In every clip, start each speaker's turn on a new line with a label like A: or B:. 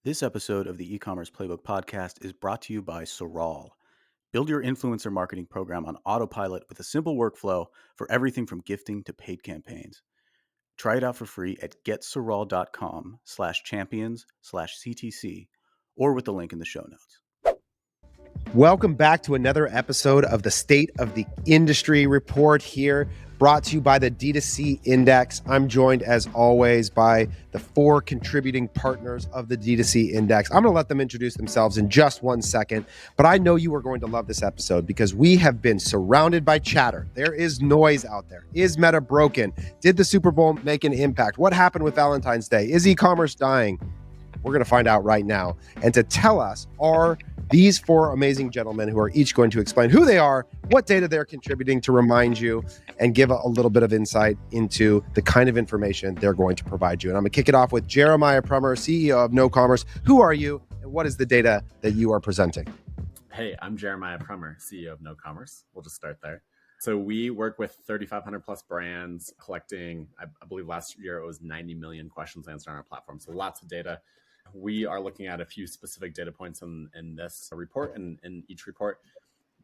A: This episode of the E-commerce Playbook podcast is brought to you by Swirling. Build your influencer marketing program on autopilot with a simple workflow for everything from gifting to paid campaigns. Try it out for free at getsorrel.com/champions/CTC or with the link in the show notes.
B: Welcome back to another episode of the State of the Industry Report here, brought to you by the DTC Index. I'm joined, as always, by the four contributing partners of the DTC Index. I'm going to let them introduce themselves in just 1 second, but I know you are going to love this episode because we have been surrounded by chatter. There is noise out there. Is Meta broken? Did the Super Bowl make an impact? What happened with Valentine's Day? Is e-commerce dying? We're going to find out right now. And to tell us are these four amazing gentlemen who are each going to explain who they are, what data they're contributing to remind you, and give a little bit of insight into the kind of information they're going to provide you. And I'm going to kick it off with Jeremiah Prummer, CEO of KnoCommerce. Who are you, and what is the data that you are presenting?
C: Hey, I'm Jeremiah Prummer, CEO of KnoCommerce. We'll just start there. So we work with 3,500 plus brands, collecting, I believe last year it was 90 million questions answered on our platform. So lots of data. We are looking at a few specific data points in this report and in each report.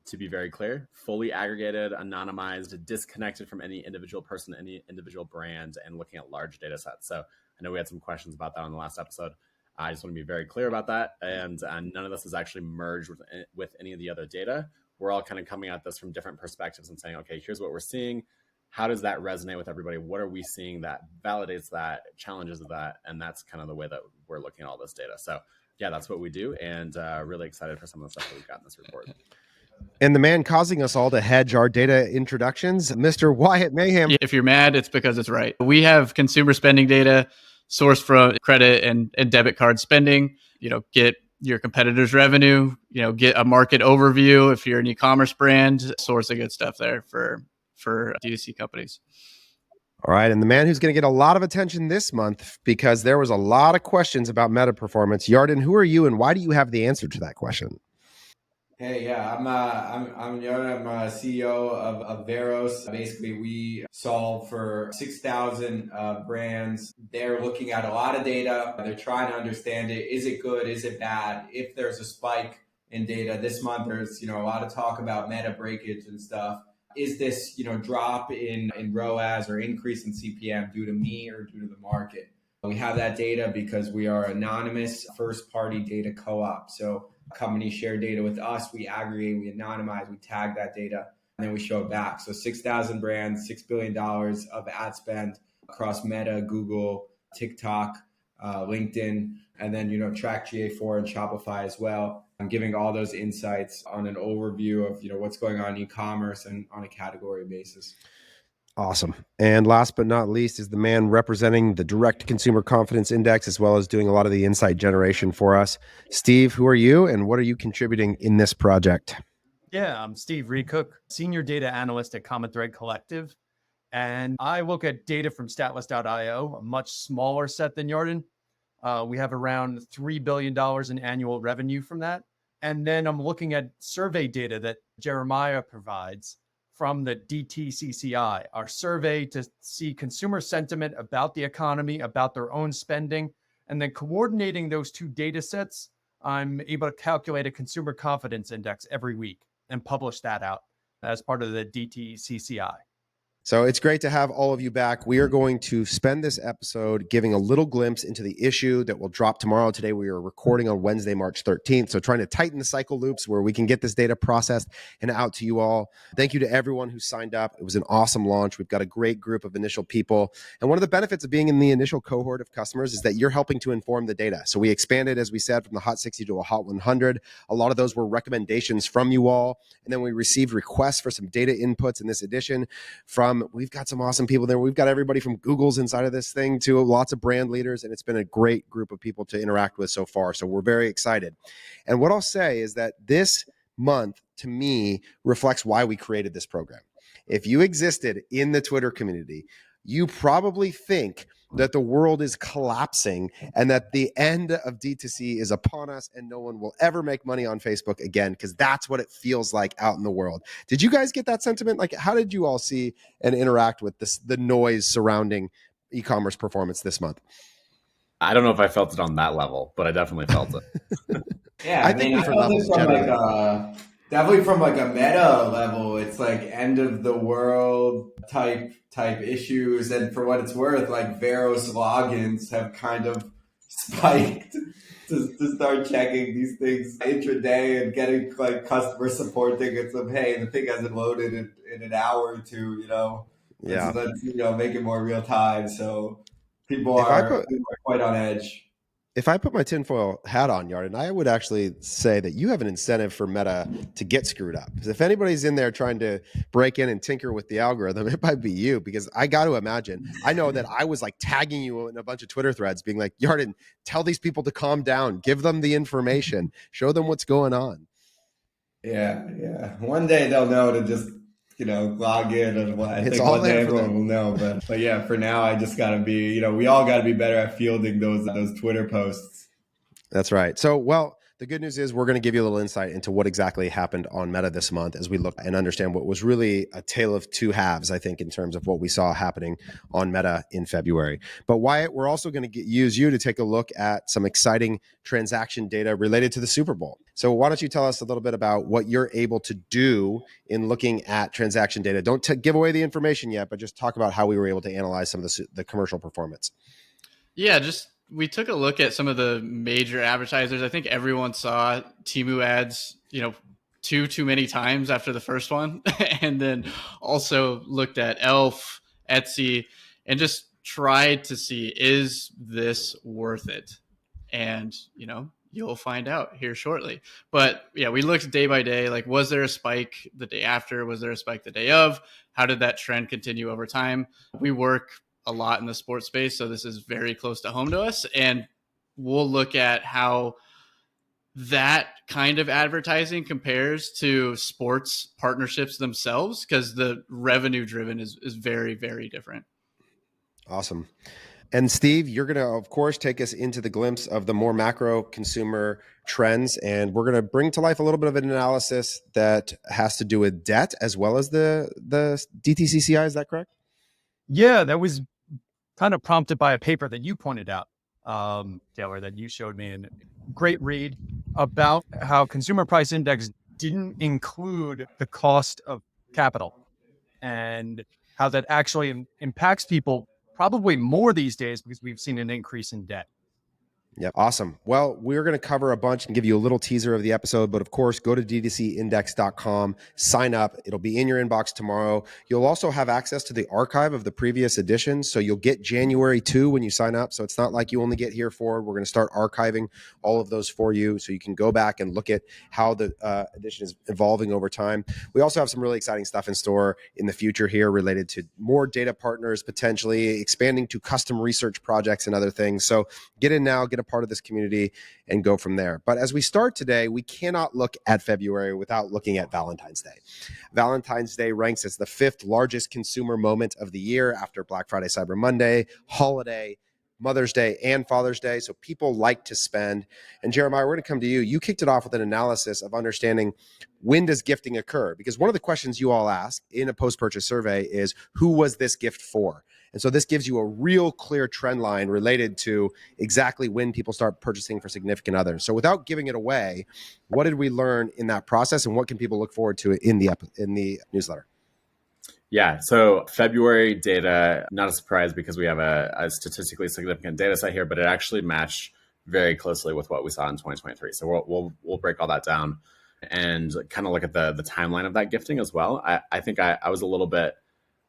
C: To be very clear, fully aggregated, anonymized, disconnected from any individual person, any individual brand, and looking at large data sets. So I know we had some questions about that on the last episode. I just want to be very clear about that. And none of this is actually merged with any of the other data. We're all kind of coming at this from different perspectives and saying, okay, here's what we're seeing. How does that resonate with everybody? What are we seeing that validates that, challenges that? And that's kind of the way that we're looking at all this data. So yeah, that's what we do. And really excited for some of the stuff that we've got in this report.
B: And the man causing us all to hedge our data introductions, Mr. Wyatt Mayhem.
D: If you're mad, it's because it's right. We have consumer spending data sourced from credit and debit card spending. Get your competitors' revenue, get a market overview. If you're an e-commerce brand, source of good stuff there for DTC companies.
B: All right. And the man who's going to get a lot of attention this month because there was a lot of questions about meta performance. Yarden, who are you and why do you have the answer to that question?
E: Hey, yeah, I'm Yarden. I'm CEO of Varos. Basically, we solve for 6,000 brands. They're looking at a lot of data. They're trying to understand it. Is it good? Is it bad? If there's a spike in data this month, there's a lot of talk about meta breakage and stuff. Is this drop in ROAS or increase in CPM due to me or due to the market? We have that data because we are anonymous first-party data co-op. So companies share data with us, we aggregate, we anonymize, we tag that data, and then we show it back. So 6,000 brands, $6 billion of ad spend across Meta, Google, TikTok, LinkedIn, and then, track GA4 and Shopify as well. I'm giving all those insights on an overview of, what's going on in e-commerce and on a category basis.
B: Awesome. And last but not least is the man representing the Direct Consumer Confidence Index, as well as doing a lot of the insight generation for us. Steve, who are you and what are you contributing in this project?
F: Yeah, I'm Steve Rekuc, Senior Data Analyst at Common Thread Collective. And I look at data from Statless.io, a much smaller set than Yarden. We have around $3 billion in annual revenue from that. And then I'm looking at survey data that Jeremiah provides from the DTCCI, our survey to see consumer sentiment about the economy, about their own spending, and then coordinating those two data sets, I'm able to calculate a consumer confidence index every week and publish that out as part of the DTCCI.
B: So it's great to have all of you back. We are going to spend this episode giving a little glimpse into the issue that will drop tomorrow. Today, we are recording on Wednesday, March 13th. So trying to tighten the cycle loops where we can get this data processed and out to you all. Thank you to everyone who signed up. It was an awesome launch. We've got a great group of initial people. And one of the benefits of being in the initial cohort of customers is that you're helping to inform the data. So we expanded, as we said, from the Hot 60 to a Hot 100. A lot of those were recommendations from you all. And then we received requests for some data inputs in this edition we've got some awesome people there. We've got everybody from Google's inside of this thing to lots of brand leaders, and it's been a great group of people to interact with so far. So we're very excited. And what I'll say is that this month, to me, reflects why we created this program. If you existed in the Twitter community, you probably think that the world is collapsing and that the end of D2C is upon us and no one will ever make money on Facebook again, because that's what it feels like out in the world. Did you guys get that sentiment? Like, how did you all see and interact with the noise surrounding e-commerce performance this month?
C: I don't know if I felt it on that level, but I definitely felt it.
E: Yeah,
B: I
E: I
B: think
E: mean, I
B: different
E: felt it
B: levels
E: from
B: generally.
E: definitely from like a meta level. It's like end of the world type issues, and for what it's worth, like Varos logins have kind of spiked to start checking these things intraday and getting like customer support tickets of, hey, the thing hasn't loaded in an hour or two.
B: Yeah.
E: Let's make it more real time. So people
B: If I
E: are
B: put
E: quite on edge.
B: if I put my tinfoil hat on, Yarden, I would actually say that you have an incentive for Meta to get screwed up. Because if anybody's in there trying to break in and tinker with the algorithm, it might be you. Because I got to imagine, I know that I was like tagging you in a bunch of Twitter threads, being like, Yarden, tell these people to calm down, give them the information, show them what's going on.
E: Yeah. One day they'll know to just log in, and I
B: It's
E: think
B: all
E: one day
B: there for
E: everyone
B: them.
E: will know. But yeah, for now I just gotta be we all gotta be better at fielding those Twitter posts.
B: That's right. So, well, the good news is we're going to give you a little insight into what exactly happened on Meta this month as we look and understand what was really a tale of two halves, I think, in terms of what we saw happening on Meta in February. But Wyatt, we're also going to use you to take a look at some exciting transaction data related to the Super Bowl. So why don't you tell us a little bit about what you're able to do in looking at transaction data? Don't give away the information yet, but just talk about how we were able to analyze some of the commercial performance.
D: Yeah, we took a look at some of the major advertisers. I think everyone saw Temu ads, too many times after the first one, and then also looked at Elf, Etsy, and just tried to see, is this worth it? And you'll find out here shortly. But yeah, we looked day by day. Like, was there a spike the day after? Was there a spike the day of? How did that trend continue over time? We work a lot in the sports space, so this is very close to home to us, and we'll look at how that kind of advertising compares to sports partnerships themselves, because the revenue driven is very, very different.
B: Awesome. And Steve, you're going to, of course, take us into the glimpse of the more macro consumer trends. And we're going to bring to life a little bit of an analysis that has to do with debt as well as the DTC CI. Is that correct?
F: Yeah, that was kind of prompted by a paper that you pointed out, Taylor, that you showed me. And great read about how consumer price index didn't include the cost of capital and how that actually impacts people probably more these days because we've seen an increase in debt.
B: Yep. Awesome. Well, we're going to cover a bunch and give you a little teaser of the episode, but of course, go to dtcindex.com, sign up. It'll be in your inbox tomorrow. You'll also have access to the archive of the previous editions. So you'll get January 2 when you sign up. So it's not like you only get here 4. We're going to start archiving all of those for you. So you can go back and look at how the edition is evolving over time. We also have some really exciting stuff in store in the future here related to more data partners, potentially expanding to custom research projects and other things. So get in now, get a part of this community, and go from there. But as we start today, we cannot look at February without looking at Valentine's Day. Valentine's Day ranks as the 5th largest consumer moment of the year after Black Friday, Cyber Monday, holiday, Mother's Day, and Father's Day. So people like to spend. And Jeremiah, we're going to come to you. You kicked it off with an analysis of understanding, when does gifting occur? Because one of the questions you all ask in a post-purchase survey is, who was this gift for? And so this gives you a real clear trend line related to exactly when people start purchasing for significant others. So without giving it away, what did we learn in that process, and what can people look forward to in the newsletter?
C: Yeah, so February data, not a surprise because we have a statistically significant data set here, but it actually matched very closely with what we saw in 2023. So we'll break all that down and kind of look at the timeline of that gifting as well. I think I was a little bit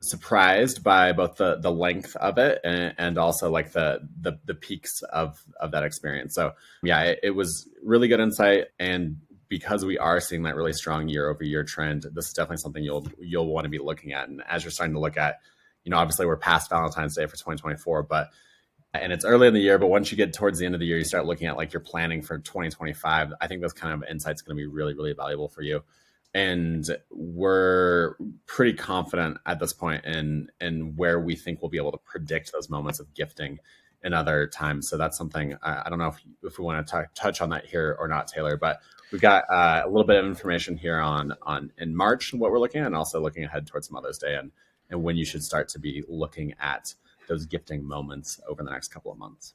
C: surprised by both the length of it and also like the peaks of that experience. So yeah, it was really good insight, and because we are seeing that really strong year over year trend, this is definitely something you'll want to be looking at. And as you're starting to look at, obviously we're past Valentine's Day for 2024, and it's early in the year, but once you get towards the end of the year, you start looking at like your planning for 2025. I think this kind of insight's going to be really, really valuable for you. And we're pretty confident at this point in where we think we'll be able to predict those moments of gifting in other times. So that's something, I don't know if we want to touch on that here or not, Taylor, but we've got a little bit of information here on in March, what we're looking at, and also looking ahead towards Mother's Day and when you should start to be looking at those gifting moments over the next couple of months.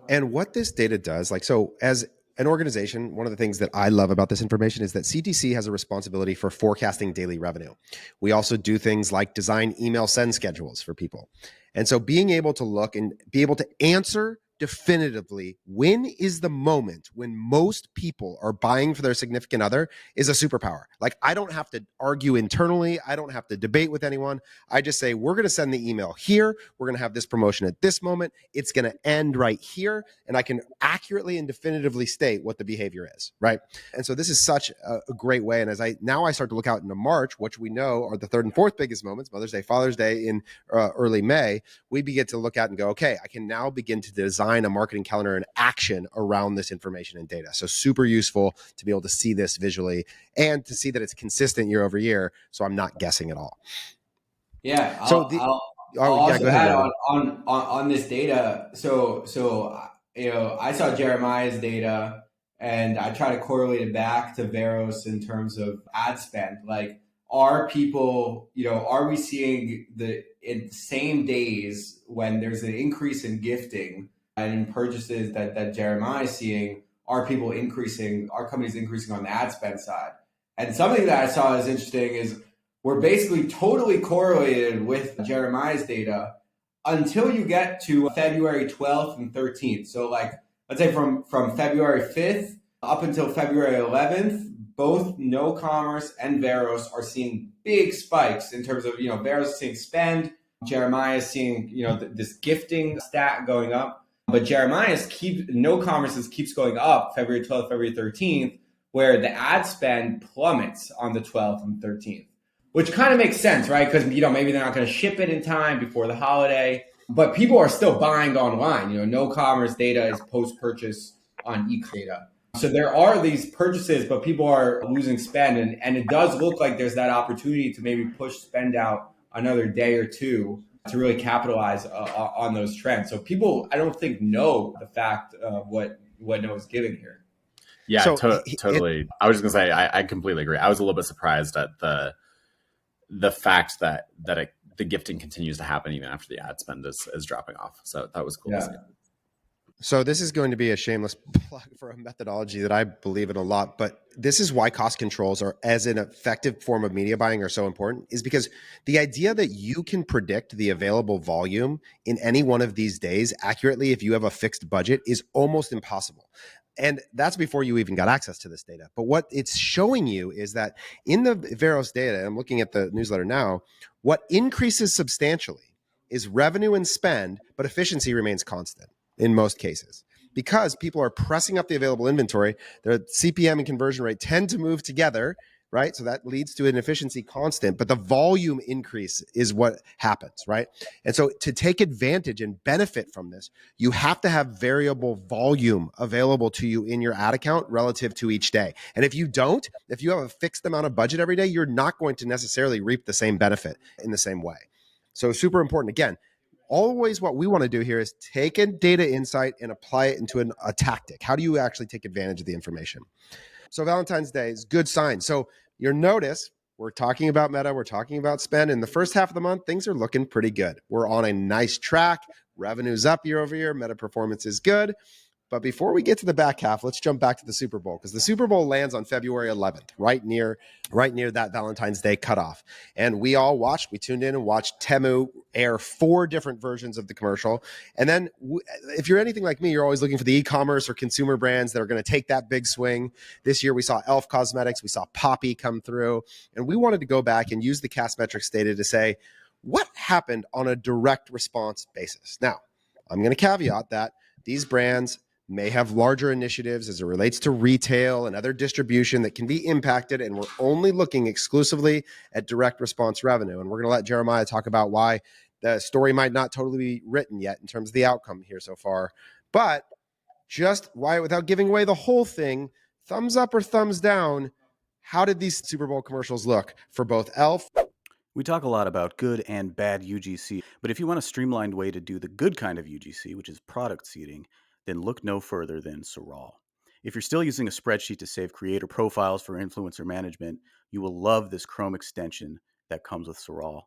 B: And what this data does, like, so as an organization, one of the things that I love about this information is that CTC has a responsibility for forecasting daily revenue. We also do things like design email send schedules for people. And so being able to look and be able to answer definitively when is the moment when most people are buying for their significant other is a superpower. Like, I don't have to argue internally. I don't have to debate with anyone. I just say, we're going to send the email here. We're going to have this promotion at this moment. It's going to end right here. And I can accurately and definitively state what the behavior is, right? And so this is such a great way. And as I start to look out into March, which we know are the third and fourth biggest moments, Mother's Day, Father's Day in early May, we begin to look at and go, okay, I can now begin to design a marketing calendar and action around this information and data. So super useful to be able to see this visually and to see that it's consistent year over year. So I'm not guessing at all.
E: Yeah.
B: I'll
E: also
B: go ahead,
E: add on this data. So I saw Jeremiah's data and I try to correlate it back to Varos in terms of ad spend. Like, are people, are we seeing in the same days when there's an increase in gifting and in purchases that Jeremiah is seeing, are companies increasing on the ad spend side? And something that I saw is interesting is we're basically totally correlated with Jeremiah's data until you get to February 12th and 13th. So like, let's say from February 5th up until February 11th, both KnoCommerce and Varos are seeing big spikes in terms of, Varos is seeing spend, Jeremiah is seeing, this gifting stat going up. But KnoCommerce keeps going up February 12th, February 13th, where the ad spend plummets on the 12th and 13th, which kind of makes sense, right? Because, maybe they're not going to ship it in time before the holiday, but people are still buying online. KnoCommerce data is post-purchase on data. So there are these purchases, but people are losing spend. And it does look like there's that opportunity to maybe push spend out another day or two to really capitalize on those trends. So people, I don't think, know the fact of what Noah's giving here.
C: Yeah, so totally. I was just going to say, I completely agree. I was a little bit surprised at the fact that the gifting continues to happen even after the ad spend is dropping off. So that was cool to see.
B: So this is going to be a shameless plug for a methodology that I believe in a lot, but this is why cost controls are, as an effective form of media buying, are so important, is because the idea that you can predict the available volume in any one of these days accurately if you have a fixed budget is almost impossible. And that's before you even got access to this data. But what it's showing you is that in the Varos data, I'm looking at the newsletter now, what increases substantially is revenue and spend, but efficiency remains constant in most cases, because people are pressing up the available inventory. Their CPM and conversion rate tend to move together, right? So that leads to an efficiency constant, but the volume increase is what happens, right? And so to take advantage and benefit from this, you have to have variable volume available to you in your ad account relative to each day. And if you don't, if you have a fixed amount of budget every day, you're not going to necessarily reap the same benefit in the same way. So super important. Again, always what we want to do here is take a data insight and apply it into a tactic. How do you actually take advantage of the information? So Valentine's Day is good sign. So you'll notice we're talking about Meta, we're talking about spend. In the first half of the month, things are looking pretty good. We're on a nice track. Revenue's up year over year. Meta performance is good. But before we get to the back half, let's jump back to the Super Bowl, because the Super Bowl lands on February 11th, right near that Valentine's Day cutoff. And we tuned in and watched Temu air 4 different versions of the commercial. And then if you're anything like me, you're always looking for the e-commerce or consumer brands that are going to take that big swing. This year we saw Elf Cosmetics, we saw Poppy come through, and we wanted to go back and use the Castmetrics data to say, what happened on a direct response basis? Now, I'm going to caveat that these brands may have larger initiatives as it relates to retail and other distribution that can be impacted, and we're only looking exclusively at direct response revenue. And we're going to let Jeremiah talk about why the story might not totally be written yet in terms of the outcome here so far. But just why, without giving away the whole thing, thumbs up or thumbs down, how did these Super Bowl commercials look for both Elf?
A: We talk a lot about good and bad UGC, but if you want a streamlined way to do the good kind of UGC, which is product seeding, then look no further than swirling. If you're still using a spreadsheet to save creator profiles for influencer management, you will love this Chrome extension that comes with swirling.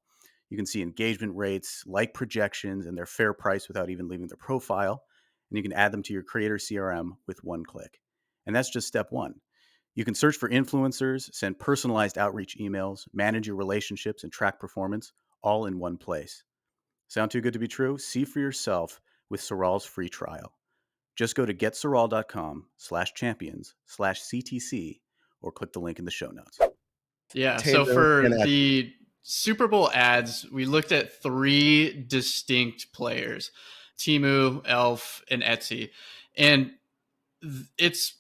A: You can see engagement rates, like projections, and their fair price without even leaving their profile. and you can add them to your creator CRM with one click. And that's just step one. You can search for influencers, send personalized outreach emails, manage your relationships, and track performance all in one place. Sound too good to be true? See for yourself with Soral's free trial. Just go to getsoral.com/champions/CTC or click the link in the show notes.
D: Yeah. So
B: Taylor
D: for
B: and Etsy.
D: the Super Bowl ads, we looked at 3 distinct players: Temu, Elf, and Etsy. And it's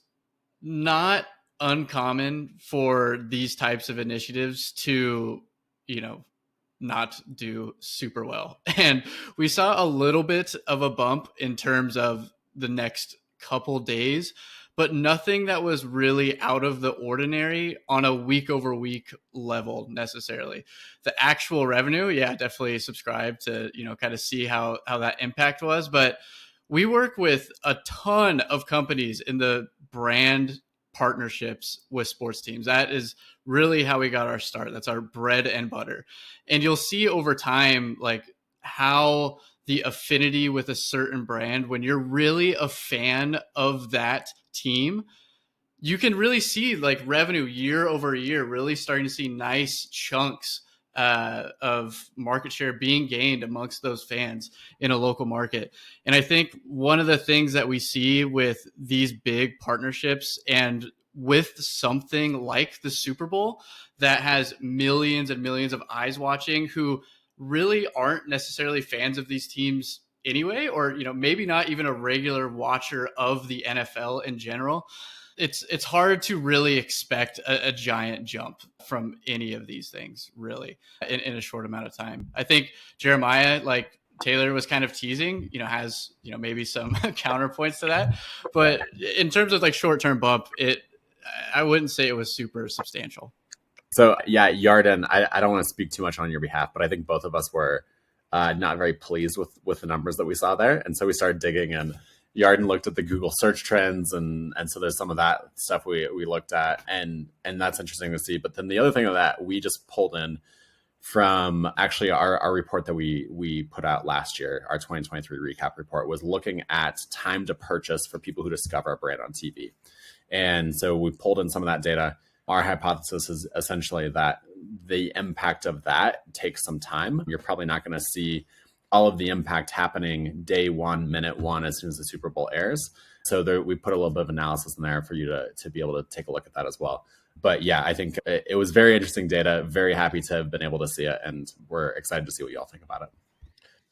D: not uncommon for these types of initiatives to, not do super well. And we saw a little bit of a bump in terms of the next couple days, but nothing that was really out of the ordinary on a week over week level necessarily. The actual revenue, yeah, definitely subscribe to, kind of see how that impact was. But we work with a ton of companies in the brand partnerships with sports teams. That is really how we got our start. That's our bread and butter. And you'll see over time, like how the affinity with a certain brand, when you're really a fan of that team, you can really see like revenue year over year, really starting to see nice chunks of market share being gained amongst those fans in a local market. And I think one of the things that we see with these big partnerships and with something like the Super Bowl that has millions and millions of eyes watching who really aren't necessarily fans of these teams anyway, or, maybe not even a regular watcher of the NFL in general, it's hard to really expect a giant jump from any of these things, really, in a short amount of time. I think Jeremiah, like Taylor was kind of teasing, has, maybe some counterpoints to that. But in terms of like short-term bump, I wouldn't say it was super substantial.
C: So yeah, Yarden, I don't want to speak too much on your behalf, but I think both of us were not very pleased with the numbers that we saw there. And so we started digging, and Yarden looked at the Google search trends. And so there's some of that stuff we looked at, and that's interesting to see. But then the other thing of that we just pulled in from actually our report that we put out last year, our 2023 recap report, was looking at time to purchase for people who discover a brand on TV. And so we pulled in some of that data. Our hypothesis is essentially that the impact of that takes some time. You're probably not going to see all of the impact happening day one, minute one, as soon as the Super Bowl airs. So we put a little bit of analysis in there for you to be able to take a look at that as well. But yeah, I think it was very interesting data. Very happy to have been able to see it. And we're excited to see what y'all think about it.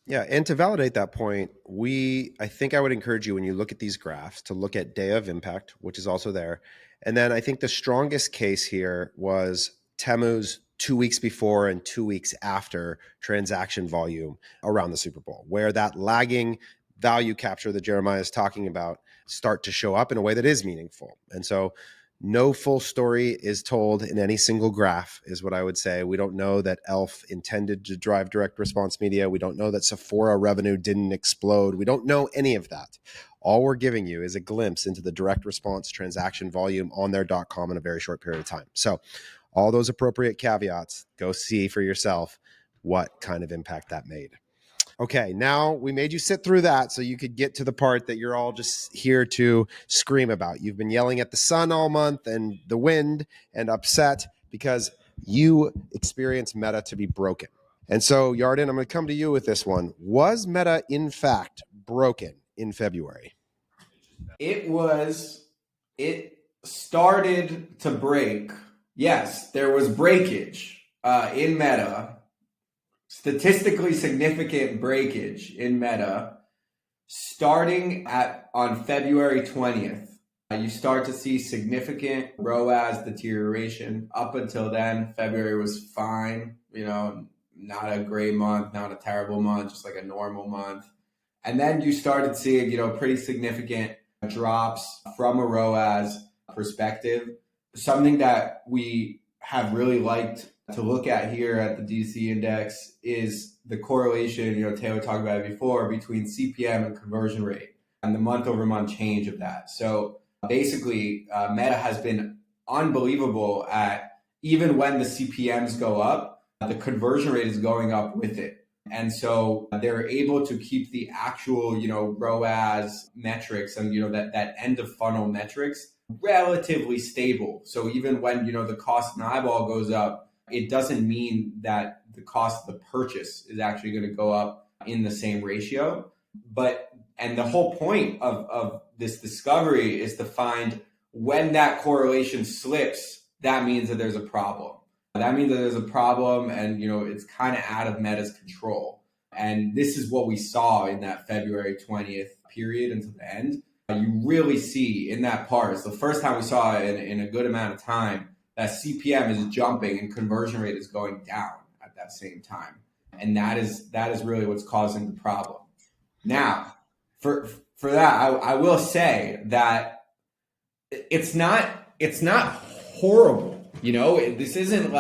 B: Yeah, and to validate that point, I think I would encourage you, when you look at these graphs, to look at day of impact, which is also there. And then I think the strongest case here was Temu's 2 weeks before and 2 weeks after transaction volume around the Super Bowl, where that lagging value capture that Jeremiah is talking about start to show up in a way that is meaningful. And so no full story is told in any single graph, is what I would say. We don't know that Elf intended to drive direct response media. We don't know that Sephora revenue didn't explode. We don't know any of that. All we're giving you is a glimpse into the direct response transaction volume on their .com in a very short period of time. So all those appropriate caveats, go see for yourself what kind of impact that made. Okay, now we made you sit through that so you could get to the part that you're all just here to scream about. You've been yelling at the sun all month and the wind and upset because you experienced Meta to be broken. And so, Yarden, I'm going to come to you with this one. Was Meta, in fact, broken in February?
E: It started to break. Yes, there was breakage in Meta. Statistically significant breakage in Meta starting on February 20th. You start to see significant ROAS deterioration. Up until then, February was fine, not a great month, not a terrible month, just like a normal month. And then you started seeing, pretty significant drops from a ROAS perspective. Something that we have really liked to look at here at the DTC Index is the correlation, Taylor talked about it before, between CPM and conversion rate and the month over month change of that. So basically, Meta has been unbelievable at, even when the CPMs go up, the conversion rate is going up with it. And so they're able to keep the actual, ROAS metrics and, that end of funnel metrics relatively stable. So even when, the cost in eyeball goes up, it doesn't mean that the cost of the purchase is actually going to go up in the same ratio. And the whole point of this discovery is to find when that correlation slips, that means that there's a problem. That means that there's a problem and, it's kind of out of Meta's control. And this is what we saw in that February 20th period until the end. You really see in that part, it's the first time we saw it in a good amount of time, that CPM is jumping and conversion rate is going down at that same time. And that is really what's causing the problem. Now, for that, I will say that it's not horrible. This isn't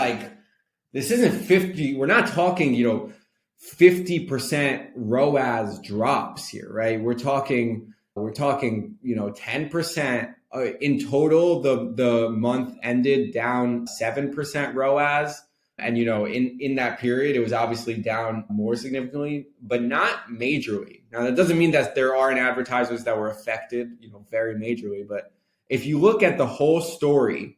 E: 50. We're not talking, 50% ROAS drops here, right? We're talking, 10%. In total, the month ended down 7% ROAS. And, in that period, it was obviously down more significantly, but not majorly. Now, that doesn't mean that there aren't advertisers that were affected, very majorly. But if you look at the whole story,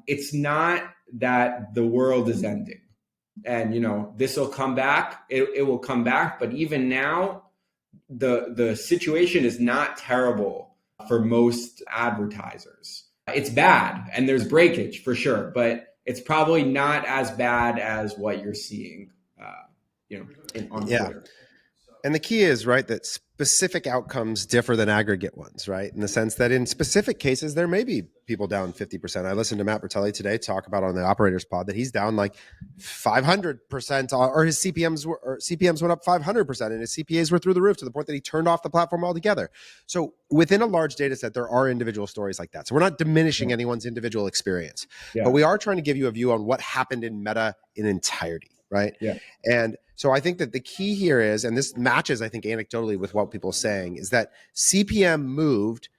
E: it's not that the world is ending. And, this will come back. It will come back. But even now, the situation is not terrible for most advertisers. It's bad and there's breakage for sure, but it's probably not as bad as what you're seeing, on Twitter.
B: And the key is, right, that specific outcomes differ than aggregate ones, right? In the sense that in specific cases, there may be people down 50%. I listened to Matt Bertelli today talk about on the Operators Pod that he's down like 500%, or his CPMs went up 500%, and his CPAs were through the roof to the point that he turned off the platform altogether. So within a large data set, there are individual stories like that. So we're not diminishing anyone's individual experience, but we are trying to give you a view on what happened in Meta in entirety. Right.
E: Yeah.
B: And so I think that the key here is, and this matches, I think, anecdotally with what people are saying, is that CPM moved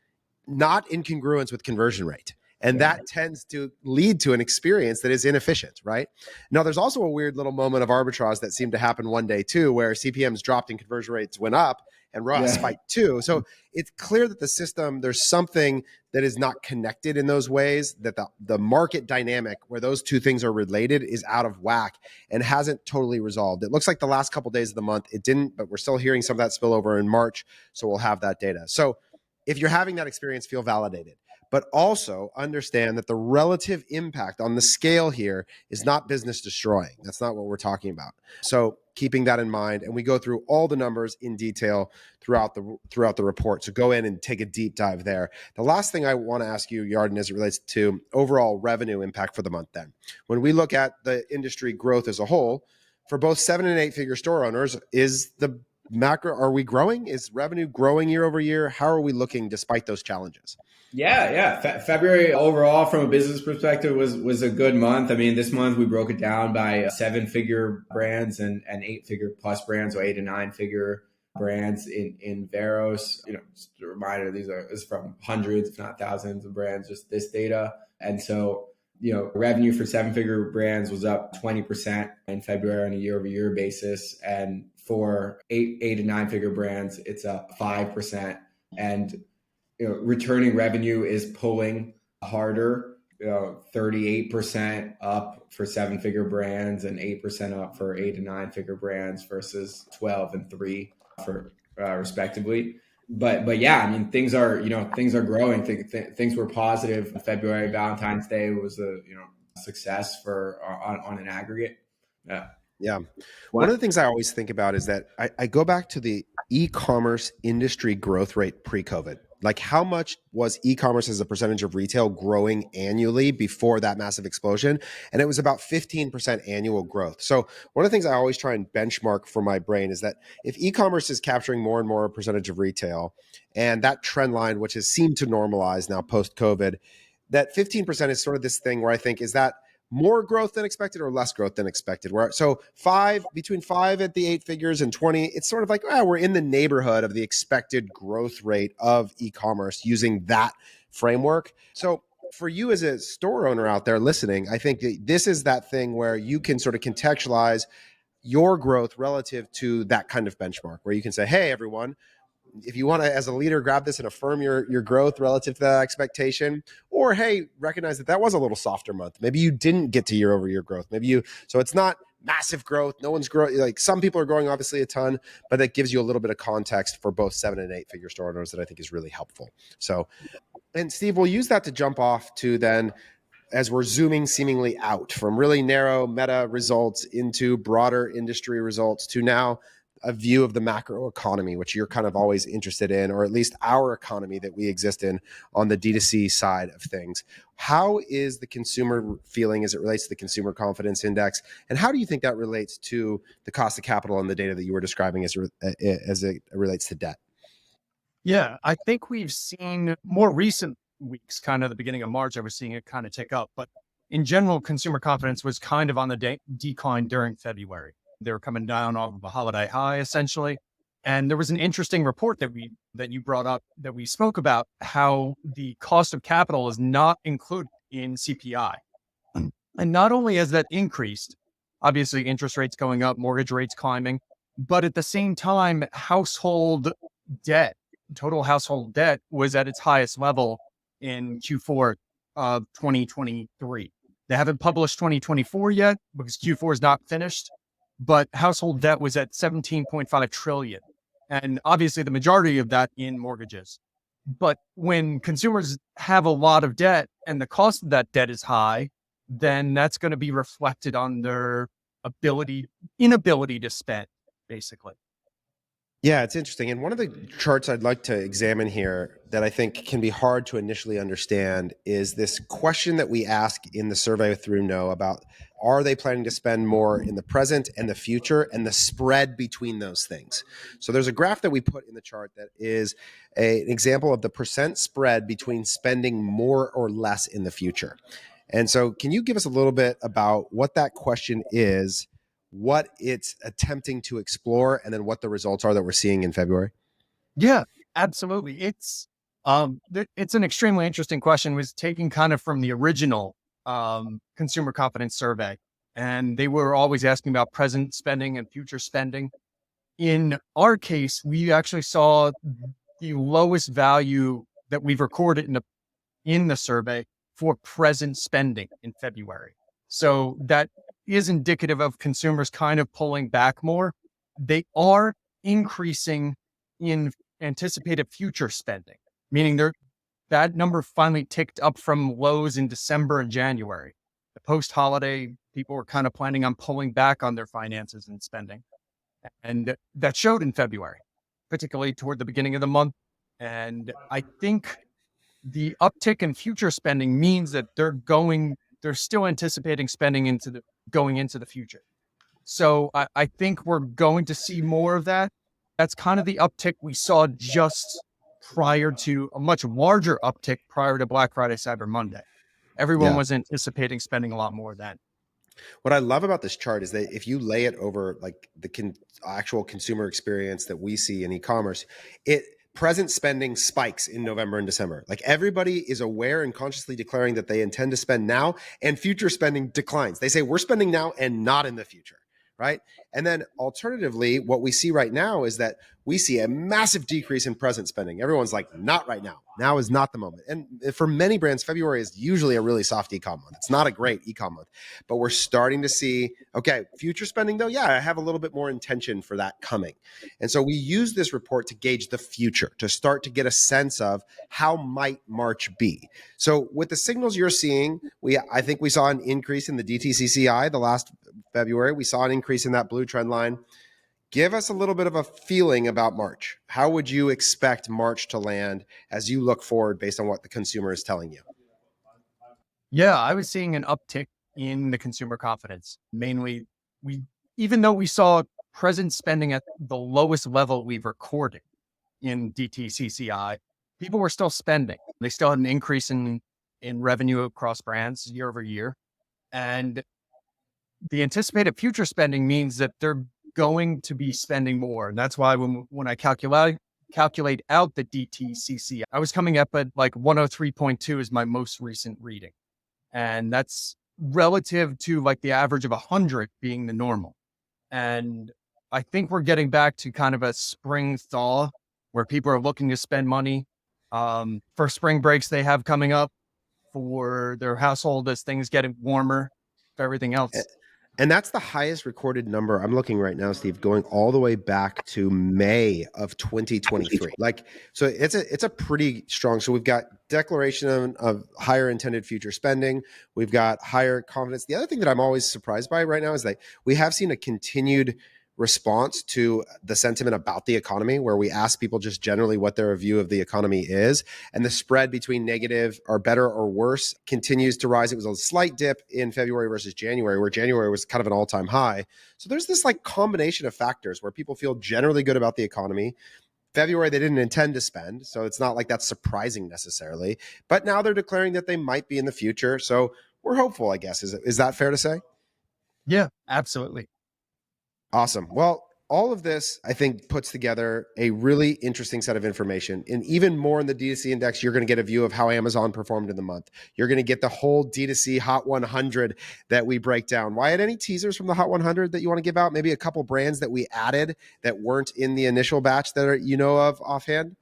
B: not in congruence with conversion rate. And that tends to lead to an experience that is inefficient, right? Now, there's also a weird little moment of arbitrage that seemed to happen one day too, where CPMs dropped and conversion rates went up and ROAS spiked too. So it's clear that the system, there's something that is not connected in those ways, that the market dynamic where those two things are related is out of whack and hasn't totally resolved. It looks like the last couple of days of the month, it didn't, but we're still hearing some of that spillover in March. So we'll have that data. So if you're having that experience, feel validated, but also understand that the relative impact on the scale here is not business destroying. That's not what we're talking about. So keeping that in mind, and we go through all the numbers in detail throughout the report. So go in and take a deep dive there. The last thing I want to ask you, Yarden, as it relates to overall revenue impact for the month then. When we look at the industry growth as a whole, for both 7 and 8 figure store owners, is the macro, are we growing? Is revenue growing year over year? How are we looking despite those challenges?
E: Yeah. February overall, from a business perspective, was a good month. I mean, this month we broke it down by 7-figure brands and 8-figure plus brands, or 8 and 9 figure brands in Varos. Just a reminder, this is from hundreds, if not thousands of brands, just this data. And so, revenue for 7-figure brands was up 20% in February on a year-over-year basis. And for 8 and 9 figure brands, it's up 5%. And returning revenue is pulling harder, 38% up for 7-figure brands and 8% up for 8 and 9 figure brands versus 12 and 3 for respectively. But yeah, I mean, things are growing. Things were positive. February Valentine's Day was a success on an aggregate.
B: Yeah. One of the things I always think about is that I go back to the e-commerce industry growth rate pre-COVID. Like, how much was e-commerce as a percentage of retail growing annually before that massive explosion? And it was about 15% annual growth. So one of the things I always try and benchmark for my brain is that if e-commerce is capturing more and more percentage of retail, and that trend line, which has seemed to normalize now post-COVID, that 15% is sort of this thing where I think, is that more growth than expected or less growth than expected? Between 5 at the 8 figures and 20, it's sort of like, we're in the neighborhood of the expected growth rate of e-commerce using that framework. So for you as a store owner out there listening, I think that this is that thing where you can sort of contextualize your growth relative to that kind of benchmark, where you can say, hey, everyone, if you want to, as a leader, grab this and affirm your growth relative to that expectation, or hey, recognize that was a little softer month. Maybe you didn't get to year over year growth. So it's not massive growth. No one's growing. Like, some people are growing obviously a ton, but that gives you a little bit of context for both 7 and 8 figure store owners that I think is really helpful. So, and Steve, we'll use that to jump off to then, as we're zooming seemingly out from really narrow meta results into broader industry results to now a view of the macro economy, which you're kind of always interested in, or at least our economy that we exist in on the D2C side of things. How is the consumer feeling as it relates to the consumer confidence index? And how do you think that relates to the cost of capital and the data that you were describing as it relates to debt?
F: Yeah, I think we've seen more recent weeks, kind of the beginning of March, I was seeing it kind of tick up. But in general, consumer confidence was kind of on the decline during February. They were coming down off of a holiday high, essentially. And there was an interesting report that you brought up, that we spoke about, how the cost of capital is not included in CPI. And not only has that increased, obviously interest rates going up, mortgage rates climbing, but at the same time, total household debt was at its highest level in Q4 of 2023. They haven't published 2024 yet because Q4 is not finished, but household debt was at 17.5 trillion. And obviously the majority of that in mortgages. But when consumers have a lot of debt and the cost of that debt is high, then that's going to be reflected on their inability to spend, basically.
B: Yeah, it's interesting. And one of the charts I'd like to examine here that I think can be hard to initially understand is this question that we ask in the survey through Know about, are they planning to spend more in the present and the future, and the spread between those things. So there's a graph that we put in the chart that is an example of the percent spread between spending more or less in the future. And so can you give us a little bit about what that question is, what it's attempting to explore, and then what the results are that we're seeing in February?
F: Yeah, absolutely. It's an extremely interesting question. It was taken kind of from the original consumer confidence survey, and they were always asking about present spending and future spending. In our case, we actually saw the lowest value that we've recorded in the survey for present spending in February. So that is indicative of consumers kind of pulling back more. They are increasing in anticipated future spending, meaning that number finally ticked up from lows in December and January. The post-holiday, people were kind of planning on pulling back on their finances and spending. And that showed in February, particularly toward the beginning of the month. And I think the uptick in future spending means that they're still anticipating spending going into the future. So I think we're going to see more of that. That's kind of the uptick we saw just prior to a much larger uptick prior to Black Friday, Cyber Monday. Everyone was anticipating spending a lot more then.
B: What I love about this chart is that if you lay it over like the actual consumer experience that we see in e-commerce, present spending spikes in November and December. Like, everybody is aware and consciously declaring that they intend to spend now, and future spending declines. They say we're spending now and not in the future, right? And then alternatively, what we see right now is that we see a massive decrease in present spending. Everyone's like, not right now. Now is not the moment. And for many brands, February is usually a really soft e-com month. It's not a great e-com month, but we're starting to see, okay, future spending though, yeah, I have a little bit more intention for that coming. And so we use this report to gauge the future, to start to get a sense of how might March be. So with the signals you're seeing, I think we saw an increase in the DTCCI the last February. We saw an increase in that blue trend line. Give us a little bit of a feeling about March. How would you expect March to land as you look forward based on what the consumer is telling you?
F: Yeah, I was seeing an uptick in the consumer confidence. Mainly, even though we saw present spending at the lowest level we've recorded in DTCCI, people were still spending. They still had an increase in revenue across brands year over year. And the anticipated future spending means that they're going to be spending more. And that's why when I calculate out the DTCC, I was coming up at like 103.2 is my most recent reading. And that's relative to like the average of 100 being the normal. And I think we're getting back to kind of a spring thaw where people are looking to spend money for spring breaks they have coming up for their household as things getting warmer, for everything else.
B: And that's the highest recorded number. I'm looking right now, Steve, going all the way back to May of 2023. So it's a pretty strong. So we've got declaration of higher intended future spending. We've got higher confidence. The other thing that I'm always surprised by right now is that we have seen a continued response to the sentiment about the economy, where we ask people just generally what their view of the economy is. And the spread between negative or better or worse continues to rise. It was a slight dip in February versus January, where January was kind of an all-time high. So there's this like combination of factors where people feel generally good about the economy. February, they didn't intend to spend, so it's not like that's surprising necessarily. But now they're declaring that they might be in the future. So we're hopeful, I guess. Is that fair to say?
F: Yeah, absolutely.
B: Awesome. Well, all of this, I think, puts together a really interesting set of information. And even more in the DTC Index, you're going to get a view of how Amazon performed in the month. You're going to get the whole DTC Hot 100 that we break down. Wyatt, any teasers from the Hot 100 that you want to give out? Maybe a couple brands that we added that weren't in the initial batch that you know of offhand?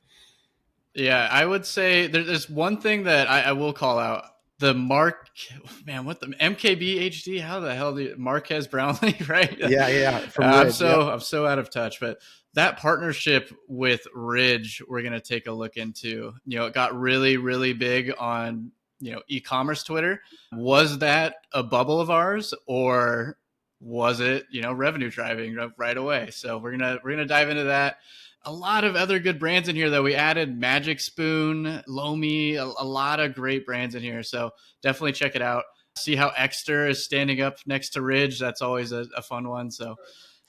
D: Yeah, I would say there's one thing that I will call out. The what the MKB HD? How the hell Marquez Brownlee, right?
B: Yeah.
D: I'm so out of touch, but that partnership with Ridge, we're going to take a look into. It got really, really big on, e-commerce Twitter. Was that a bubble of ours, or was it, revenue driving right away? So we're going to dive into that. A lot of other good brands in here that we added: Magic Spoon, Lomi, a lot of great brands in here. So definitely check it out. See how Exter is standing up next to Ridge. That's always a fun one. So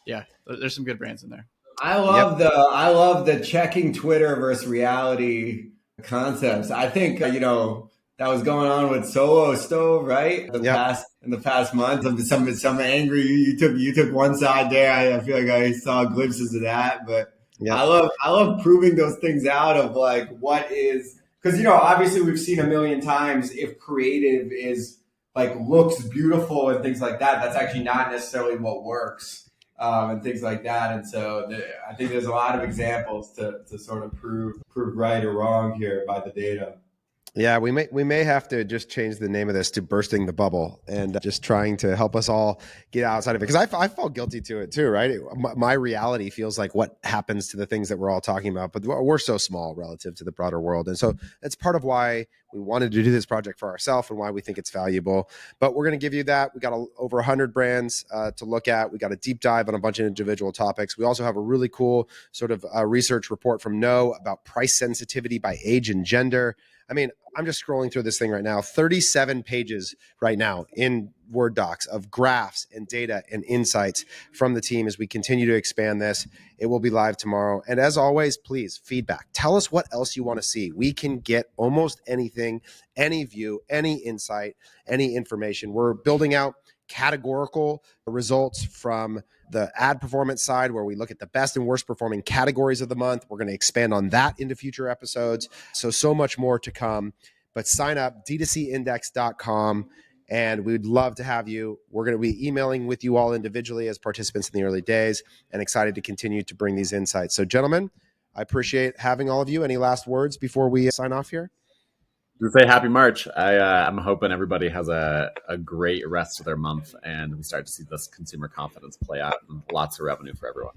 D: yeah, there's some good brands in there.
E: I love the checking Twitter versus reality concepts. I think, that was going on with Solo Stove, right? In the past month, of some angry, you took one side there. I feel like I saw glimpses of that, but yep. I love proving those things out of like what is, because obviously we've seen a million times, if creative is like looks beautiful and things like that, that's actually not necessarily what works, and things like that. And so I think there's a lot of examples to sort of prove right or wrong here by the data.
B: Yeah, we may have to just change the name of this to Bursting the Bubble, and just trying to help us all get outside of it. Because I fall guilty to it too, right? My reality feels like what happens to the things that we're all talking about, but we're so small relative to the broader world. And so that's part of why we wanted to do this project for ourselves and why we think it's valuable. But we're going to give you that. We got over 100 brands to look at. We got a deep dive on a bunch of individual topics. We also have a really cool sort of research report from Know about price sensitivity by age and gender. I mean, I'm just scrolling through this thing right now, 37 pages right now in Word docs of graphs and data and insights from the team as we continue to expand this. It will be live tomorrow. And as always, please, feedback. Tell us what else you want to see. We can get almost anything, any view, any insight, any information. We're building out categorical results from the ad performance side, where we look at the best and worst performing categories of the month. We're going to expand on that into future episodes. So much more to come. But sign up, dtcindex.com, and we'd love to have you. We're going to be emailing with you all individually as participants in the early days, and excited to continue to bring these insights. So gentlemen, I appreciate having all of you. Any last words before we sign off here?
C: To say happy March. I'm hoping everybody has a great rest of their month, and we start to see this consumer confidence play out and lots of revenue for everyone.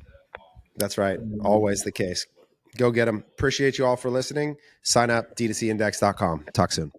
B: That's right. Always the case. Go get them. Appreciate you all for listening. Sign up, dtcindex.com. Talk soon.